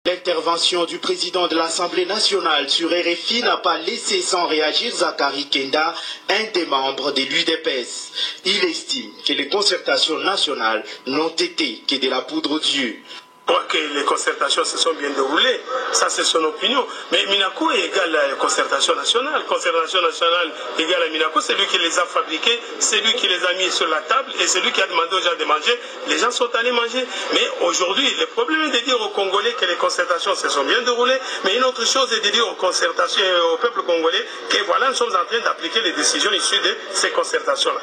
L'intervention du président de l'Assemblée nationale sur RFI n'a pas laissé sans réagir Zakari Kenda, un des membres de l'UDPS. Il estime que les concertations nationales n'ont été que de la poudre aux yeux. Je crois que les concertations se sont bien déroulées, ça c'est son opinion. Mais Minaku est égal à la concertation nationale. Concertation nationale égale à Minaku, c'est lui qui les a fabriqués, c'est lui qui les a mis sur la table et c'est lui qui a demandé aux gens de manger. Les gens sont allés manger. Mais aujourd'hui, le problème est de dire aux Congolais que les concertations se sont bien déroulées, mais une autre chose est de dire aux concertations, au peuple congolais que voilà, nous sommes en train d'appliquer les décisions issues de ces concertations-là.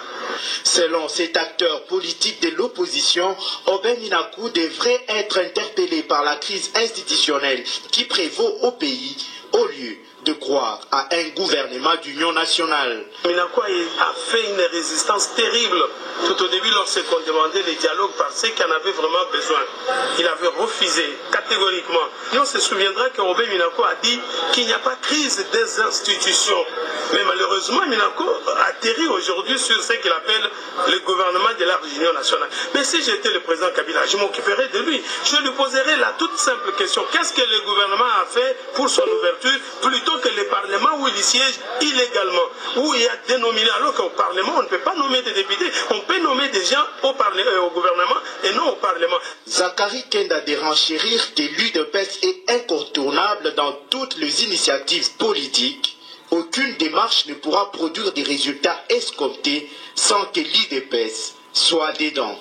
Selon cet acteur politique de l'opposition, Aubin Minaku devrait être interpellé par la crise institutionnelle qui prévaut au pays, au lieu de croire à un gouvernement d'union nationale. Minaku a fait une résistance terrible tout au début lorsqu'on demandait les dialogues parce qu'il en avait vraiment besoin. Il avait refusé catégoriquement. Et on se souviendra que Aubin Minaku a dit qu'il n'y a pas de crise des institutions. Mais malheureusement, Minaku atterrit aujourd'hui sur ce qu'il appelle le gouvernement de la réunion nationale. Mais si j'étais le président Kabila, je m'occuperais de lui. Je lui poserais la toute simple question. Qu'est-ce que le gouvernement a fait pour son ouverture plutôt que le Parlement où il siège illégalement, où il y a des nominés, alors qu'au Parlement, on ne peut pas nommer des députés. On peut nommer des gens au gouvernement et non au Parlement. Zakari Kenda de renchérir que l'UDPS est incontournable dans toutes les initiatives politiques. Aucune démarche ne pourra produire des résultats escomptés sans que l'UDPS soit dedans.